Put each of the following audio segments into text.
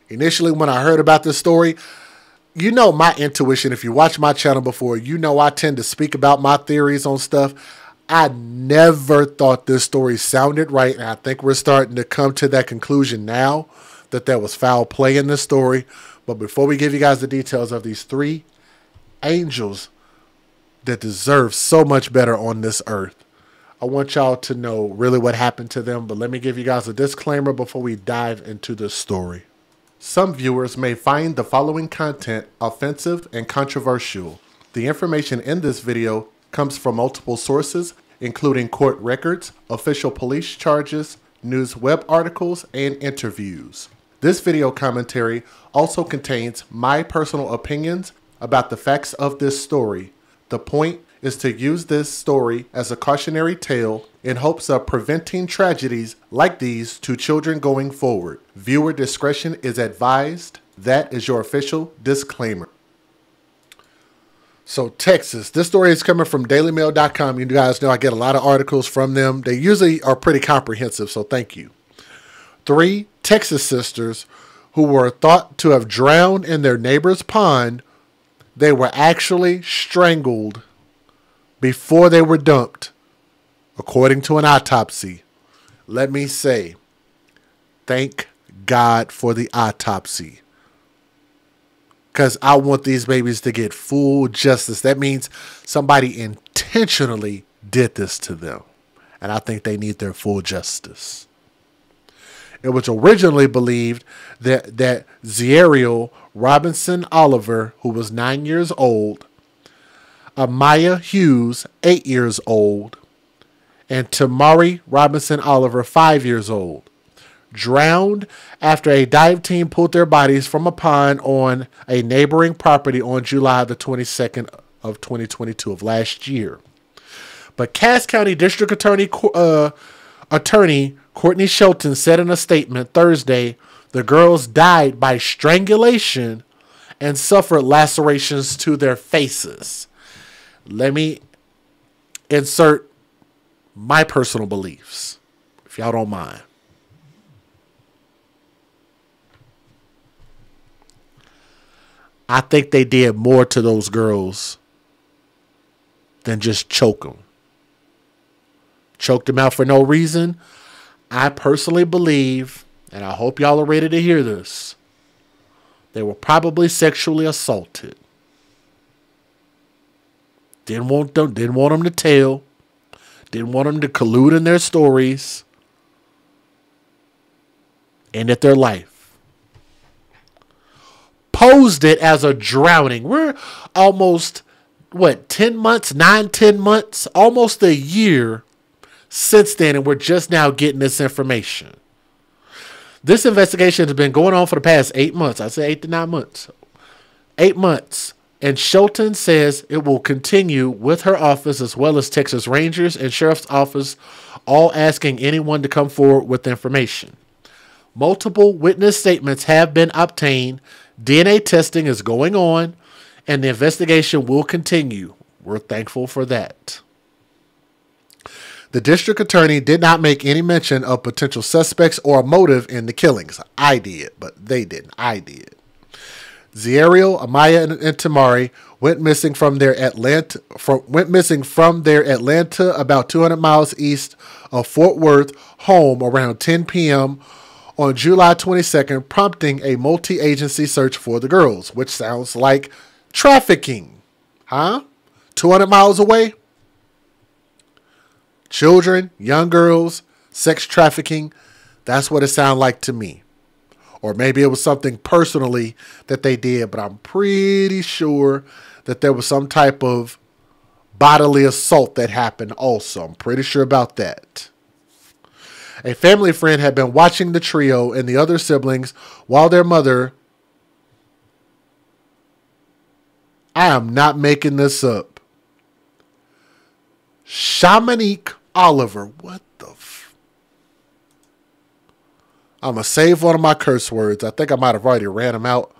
Initially, when I heard about this story, you know my intuition. If you watch my channel before, you know I tend to speak about my theories on stuff. I never thought this story sounded right, and I think we're starting to come to that conclusion now that there was foul play in this story. But before we give you guys the details of these three angels that deserve so much better on this earth, I want y'all to know really what happened to them. But let me give you guys a disclaimer before we dive into this story. Some viewers may find the following content offensive and controversial. The information in this video comes from multiple sources, including court records, official police charges, news web articles, and interviews. This video commentary also contains my personal opinions about the facts of this story. The point is to use this story as a cautionary tale in hopes of preventing tragedies like these to children going forward. Viewer discretion is advised. That is your official disclaimer. So Texas, this story is coming from dailymail.com. You guys know I get a lot of articles from them. They usually are pretty comprehensive, so thank you. 3 Texas sisters who were thought to have drowned in their neighbor's pond, they were actually strangled before they were dumped, according to an autopsy. Let me say, thank God for the autopsy. Because I want these babies to get full justice. That means somebody intentionally did this to them. And I think they need their full justice. It was originally believed that Zariel Robinson Oliver, who was 9 years old, Amaya Hughes, 8 years old, and Tamari Robinson Oliver, 5 years old, drowned after a dive team pulled their bodies from a pond on a neighboring property on July the 22nd of 2022 of last year. But Cass County District Attorney Courtney Shelton said in a statement Thursday, the girls died by strangulation and suffered lacerations to their faces. Let me insert my personal beliefs, if y'all don't mind. I think they did more to those girls than just choke them. Choked them out for no reason. I personally believe, and I hope y'all are ready to hear this, they were probably sexually assaulted. Didn't want them to tell. Didn't want them to collude in their stories. Ended their life. Posed it as a drowning. We're almost, 10 months, 10 months, almost a year since then, and we're just now getting this information. This investigation has been going on for the past 8 months. I say 8 to 9 months. 8 months. And Shelton says it will continue with her office as well as Texas Rangers and Sheriff's Office, all asking anyone to come forward with information. Multiple witness statements have been obtained. DNA testing is going on, and the investigation will continue. We're thankful for that. The district attorney did not make any mention of potential suspects or a motive in the killings. I did, but they didn't. I did. Zariel, Amaya, and Tamari went missing from their Atlanta about 200 miles east of Fort Worth home around 10 p.m. on July 22nd, prompting a multi-agency search for the girls, which sounds like trafficking. Huh? 200 miles away? Children, young girls, sex trafficking. That's what it sounded like to me. Or maybe it was something personally that they did, but I'm pretty sure that there was some type of bodily assault that happened also. I'm pretty sure about that. A family friend had been watching the trio and the other siblings while their mother, I am not making this up, Shamanique Oliver, what the I'm going to save one of my curse words. I think I might have already ran them out.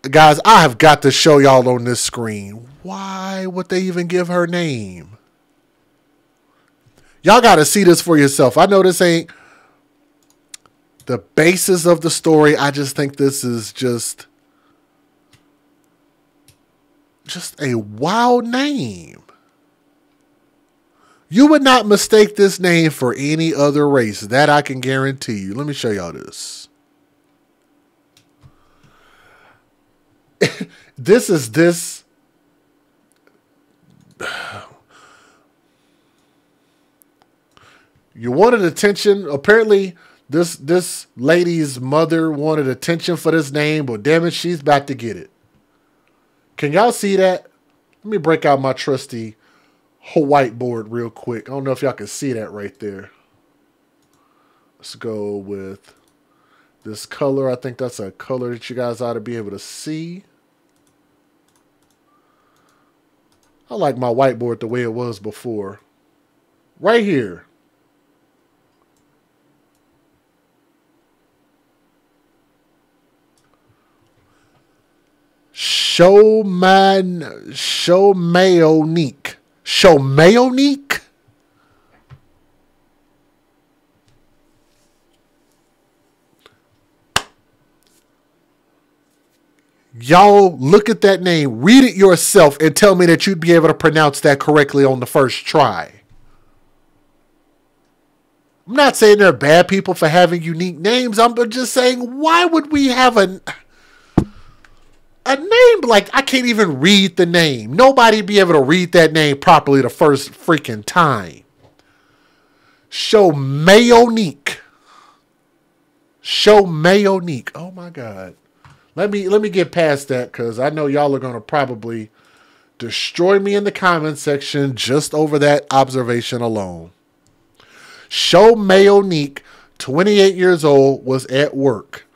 Guys, I have got to show y'all on this screen. Why would they even give her name? Y'all got to see this for yourself. I know this ain't The basis of the story, I just think this is just a wild name. You would not mistake this name for any other race. That I can guarantee you. Let me show y'all this. This. You wanted attention. Apparently, this lady's mother wanted attention for this name, but damn it, she's about to get it. Can y'all see that? Let me break out my trusty whiteboard real quick. I don't know if y'all can see that right there. Let's go with this color. I think that's a color that you guys ought to be able to see. I like my whiteboard the way it was before. Right here. Showmayonique. Showmayonique? Y'all look at that name, read it yourself, and tell me that you'd be able to pronounce that correctly on the first try. I'm not saying they're bad people for having unique names. I'm just saying, why would we have a name like, I can't even read the name. Nobody be able to read that name properly the first freaking time. Showmayonique. Showmayonique. Oh my God. Let me get past that, because I know y'all are going to probably destroy me in the comment section just over that observation alone. Showmayonique, 28 years old, was at work.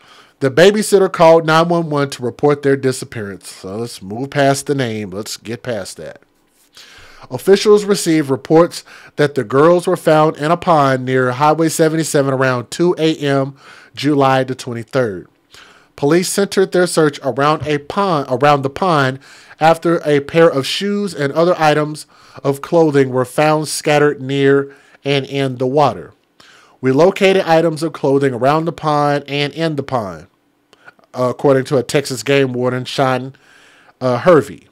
The babysitter called 911 to report their disappearance. So let's move past the name. Let's get past that. Officials received reports that the girls were found in a pond near Highway 77 around 2 a.m. July the 23rd. Police centered their search around the pond after a pair of shoes and other items of clothing were found scattered near and in the water. We located items of clothing around the pond and in the pond, according to a Texas game warden, Sean Hervey.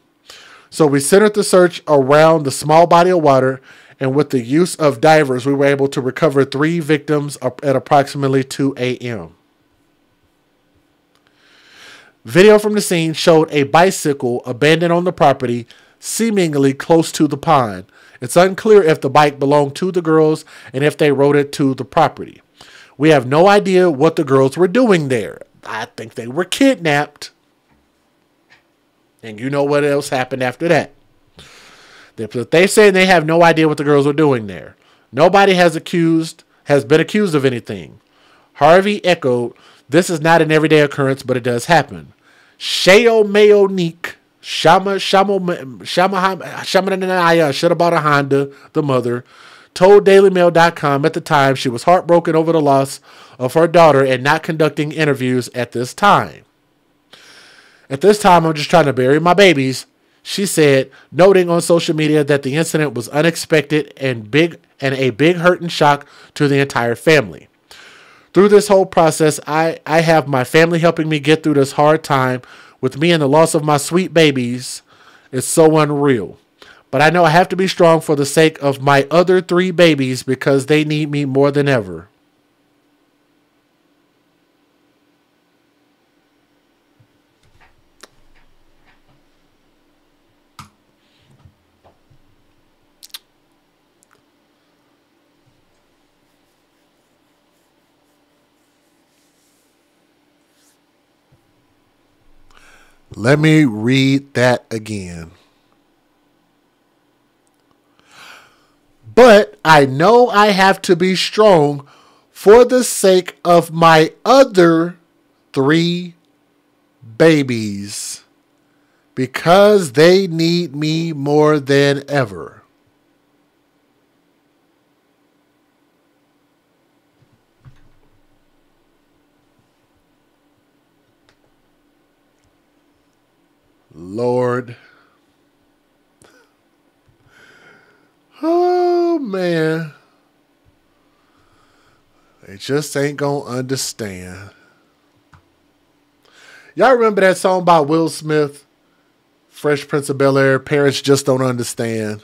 So we centered the search around the small body of water, and with the use of divers, we were able to recover 3 victims at approximately 2 a.m. Video from the scene showed a bicycle abandoned on the property, seemingly close to the pond. It's unclear if the bike belonged to the girls and if they rode it to the property. We have no idea what the girls were doing there. I think they were kidnapped. And you know what else happened after that. They say they have no idea what the girls were doing there. Nobody has been accused of anything. Harvey echoed, "This is not an everyday occurrence, but it does happen." Showmayonique, Shama should have bought a Honda, the mother, told DailyMail.com at the time she was heartbroken over the loss of her daughter and not conducting interviews at this time. "At this time, I'm just trying to bury my babies," she said, noting on social media that the incident was unexpected and a big hurt and shock to the entire family. "Through this whole process, I have my family helping me get through this hard time. With me and the loss of my sweet babies, it's so unreal. But I know I have to be strong for the sake of my other 3 babies because they need me more than ever." Let me read that again. "But I know I have to be strong for the sake of my other 3 babies because they need me more than ever." Lord. Oh, man. They just ain't gonna understand. Y'all remember that song by Will Smith? Fresh Prince of Bel-Air, Parents Just Don't Understand.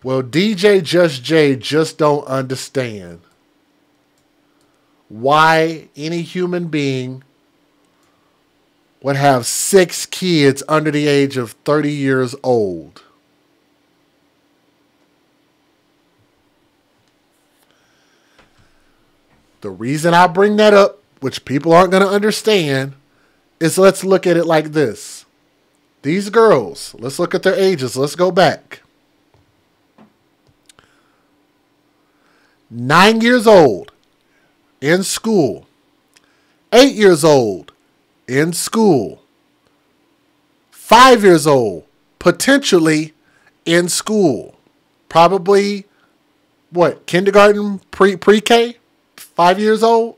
Well, DJ Just Jay just don't understand why any human being would have 6 kids under the age of 30 years old. The reason I bring that up, which people aren't going to understand, is let's look at it like this. These girls, let's look at their ages. Let's go back. 9 years old, in school. 8 years old, in school. 5 years old, potentially in school. Probably, what, kindergarten, pre-K? 5 years old?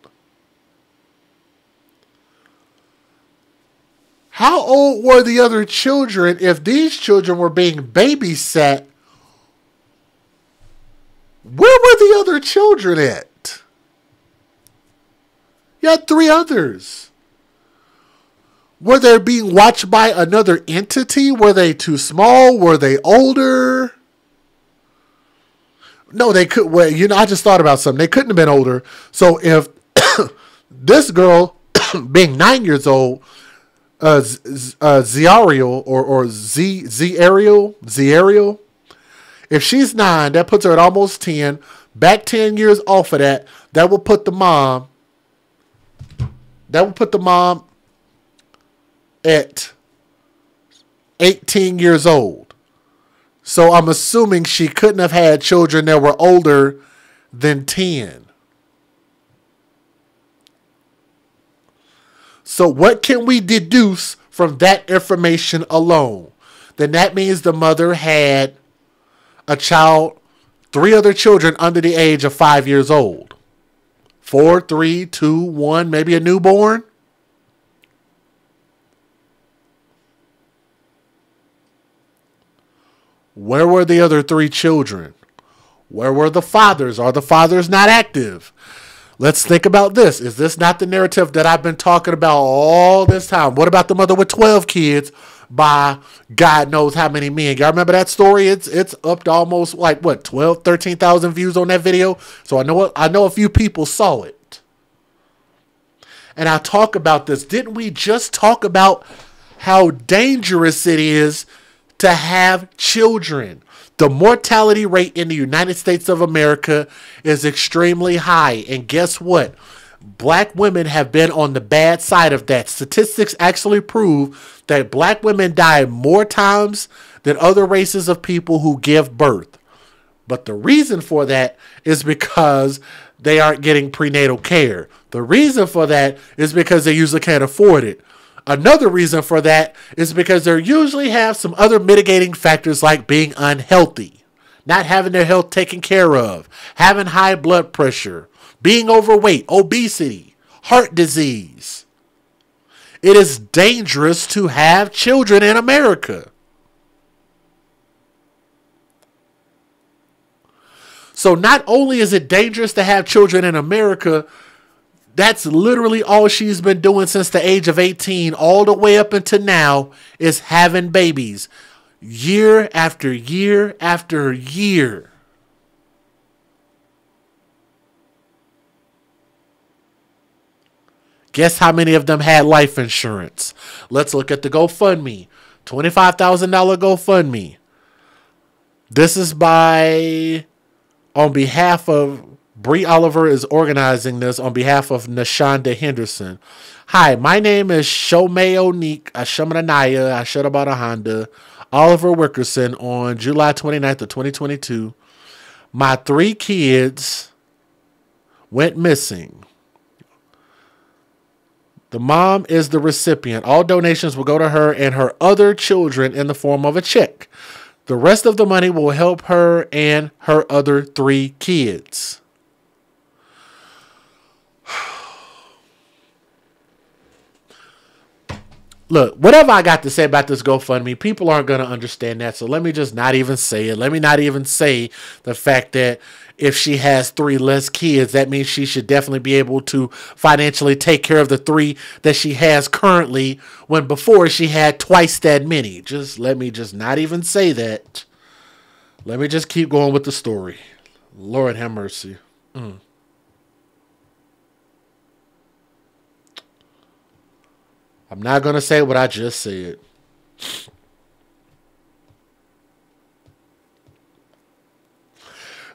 How old were the other children if these children were being babysat? Where were the other children at? You had 3 others. Were they being watched by another entity? Were they too small? Were they older? No, they could. Well, I just thought about something. They couldn't have been older. So if this girl, being 9 years old, Zariel or Zariel, if she's 9, that puts her at almost 10. Back 10 years off of that, that will put the mom. That will put the mom at 18 years old. So I'm assuming she couldn't have had children that were older than 10. So what can we deduce from that information alone? Then that means the mother had a child, 3 other children under the age of 5 years old. 4, 3, 2, 1, maybe a newborn. Where were the other 3 children? Where were the fathers? Are the fathers not active? Let's think about this. Is this not the narrative that I've been talking about all this time? What about the mother with 12 kids by God knows how many men? Y'all remember that story? It's up to almost like what, 12, 13,000 views on that video. So I know a few people saw it. And I talk about this. Didn't we just talk about how dangerous it is to have children? The mortality rate in the United States of America is extremely high. And guess what? Black women have been on the bad side of that. Statistics actually prove that black women die more times than other races of people who give birth. But the reason for that is because they aren't getting prenatal care. The reason for that is because they usually can't afford it. Another reason for that is because they usually have some other mitigating factors like being unhealthy, not having their health taken care of, having high blood pressure, being overweight, obesity, heart disease. It is dangerous to have children in America. So not only is it dangerous to have children in America, that's literally all she's been doing since the age of 18, all the way up until now, is having babies. Year after year after year. Guess how many of them had life insurance? Let's look at the GoFundMe. $25,000 GoFundMe. This is on behalf of Bree Oliver is organizing this on behalf of Nashonda Henderson. Hi, my name is Shomei Onik Ashamanaya Ashadabada Honda Oliver Wickerson on July 29th of 2022. My 3 kids went missing. The mom is the recipient. All donations will go to her and her other children in the form of a check. The rest of the money will help her and her other 3 kids. look, whatever I got to say about this GoFundMe, people aren't going to understand that. So let me just not even say it. Let me not even say the fact that if she has 3 less kids, that means she should definitely be able to financially take care of the 3 that she has currently, when before she had twice that many. Just let me just not even say that. Let me just keep going with the story. Lord have mercy. I'm not going to say what I just said.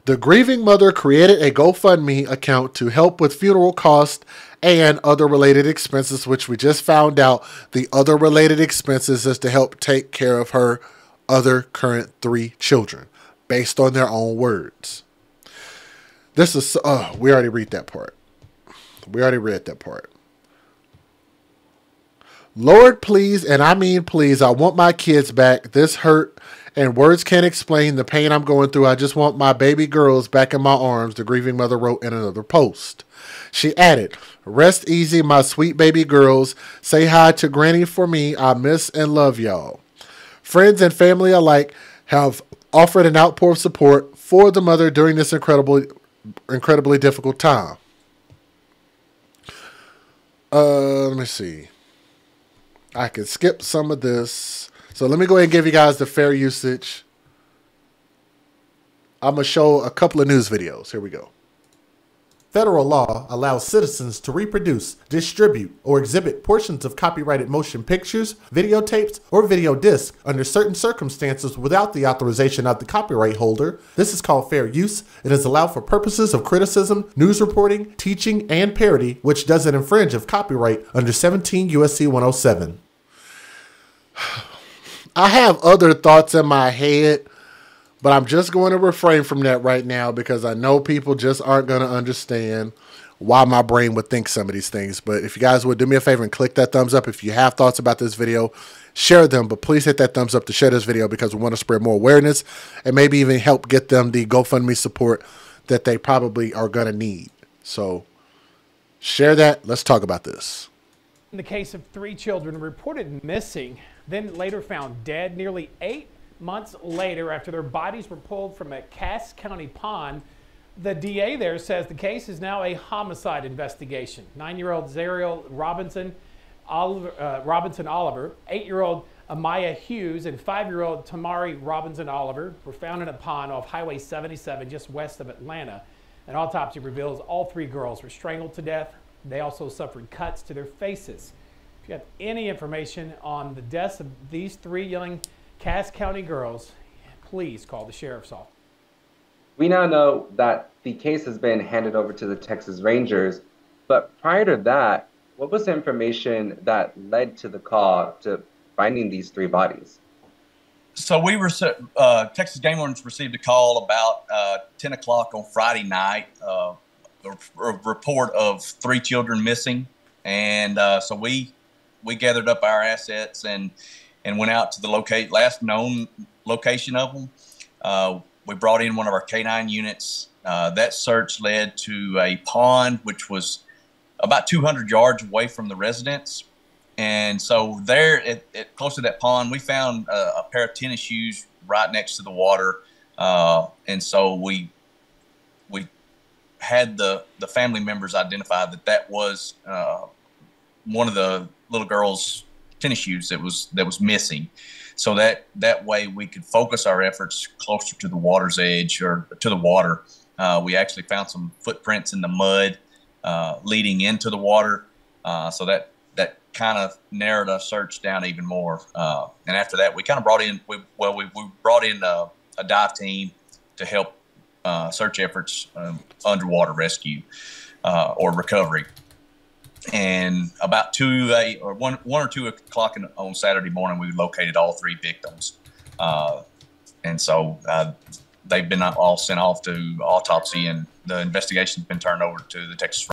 The grieving mother created a GoFundMe account to help with funeral costs and other related expenses, which we just found out the other related expenses is to help take care of her other current 3 children, based on their own words. This is, we already read that part. We already read that part. Lord, please, and I mean please, I want my kids back. This hurt, and words can't explain the pain I'm going through. I just want my baby girls back in my arms, the grieving mother wrote in another post. She added, rest easy, my sweet baby girls. Say hi to Granny for me. I miss and love y'all. Friends and family alike have offered an outpour of support for the mother during this incredibly difficult time. Let me see. I can skip some of this. So let me go ahead and give you guys the fair usage. I'm going to show a couple of news videos. Here we go. Federal law allows citizens to reproduce, distribute, or exhibit portions of copyrighted motion pictures, videotapes, or video discs under certain circumstances without the authorization of the copyright holder. This is called fair use. It is allowed for purposes of criticism, news reporting, teaching, and parody, which doesn't infringe of copyright under 17 U.S.C. 107. I have other thoughts in my head, but I'm just going to refrain from that right now because I know people just aren't going to understand why my brain would think some of these things. But if you guys would do me a favor and click that thumbs up if you have thoughts about this video, share them. But please hit that thumbs up to share this video because we want to spread more awareness and maybe even help get them the GoFundMe support that they probably are going to need. So share that. Let's talk about this. In the case of 3 children reported missing, then later found dead nearly 8 months later after their bodies were pulled from a Cass County pond, the DA there says the case is now a homicide investigation. 9-year-old Zariel Robinson Oliver, 8-year-old Amaya Hughes, and 5-year-old Tamari Robinson Oliver were found in a pond off Highway 77 just west of Atlanta. An autopsy reveals all 3 girls were strangled to death. They also suffered cuts to their faces. If you have any information on the deaths of these 3 young Cass County girls, please call the sheriff's office. We now know that the case has been handed over to the Texas Rangers, but prior to that, what was the information that led to the call to finding these 3 bodies? So we were Texas Game Wardens received a call about 10 o'clock on Friday night, a report of 3 children missing, and so we gathered up our assets and went out to the last known location of them. We brought in one of our K9 units. That search led to a pond, which was about 200 yards away from the residence. And so there, close to that pond, we found a pair of tennis shoes right next to the water. And so we had the family members identify that was one of the little girls' tennis shoes that was missing. So that way we could focus our efforts closer to the water's edge or to the water. We actually found some footprints in the mud leading into the water. So that kind of narrowed our search down even more. And after that, we kind of brought in, we brought in a dive team to help search efforts, underwater rescue or recovery. And about 1 or 2 o'clock on Saturday morning, we located all 3 victims. And so they've been all sent off to autopsy, and the investigation's been turned over to the Texas.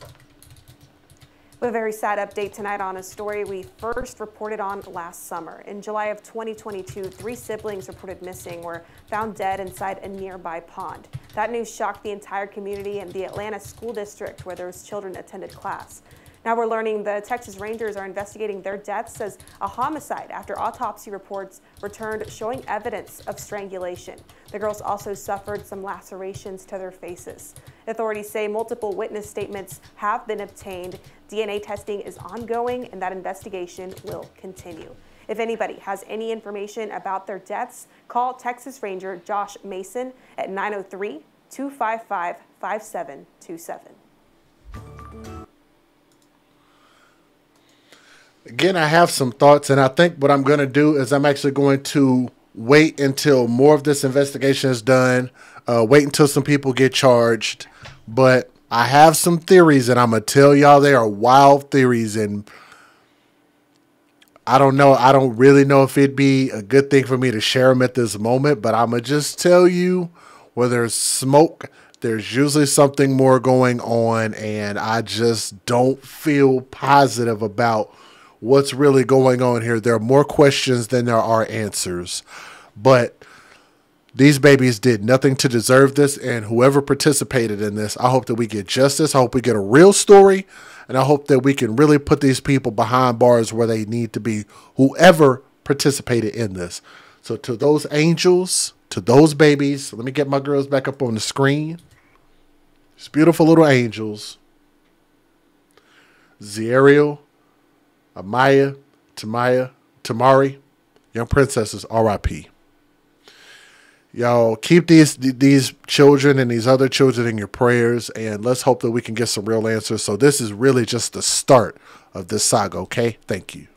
We have a very sad update tonight on a story we first reported on last summer. In July of 2022, 3 siblings reported missing were found dead inside a nearby pond. That news shocked the entire community and the Atlanta School District where those children attended class. Now we're learning the Texas Rangers are investigating their deaths as a homicide after autopsy reports returned showing evidence of strangulation. The girls also suffered some lacerations to their faces. Authorities say multiple witness statements have been obtained. DNA testing is ongoing and that investigation will continue. If anybody has any information about their deaths, call Texas Ranger Josh Mason at 903-255-5727. Again, I have some thoughts, and I think what I'm going to do is I'm actually going to wait until more of this investigation is done, wait until some people get charged. But I have some theories, and I'm going to tell y'all they are wild theories, and I don't know. I don't really know if it'd be a good thing for me to share them at this moment, but I'm going to just tell you where there's smoke, there's usually something more going on, and I just don't feel positive about what's really going on here. There are more questions than there are answers, but these babies did nothing to deserve this, and whoever participated in this, I hope that we get justice. I hope we get a real story, and I hope that we can really put these people behind bars where they need to be, whoever participated in this. So to those angels, to those babies, let me get my girls back up on the screen. These beautiful little angels. Zariel, Amaya, Tamari, young princesses, R.I.P. Y'all keep these children and these other children in your prayers, and let's hope that we can get some real answers. So this is really just the start of this saga, okay? Thank you.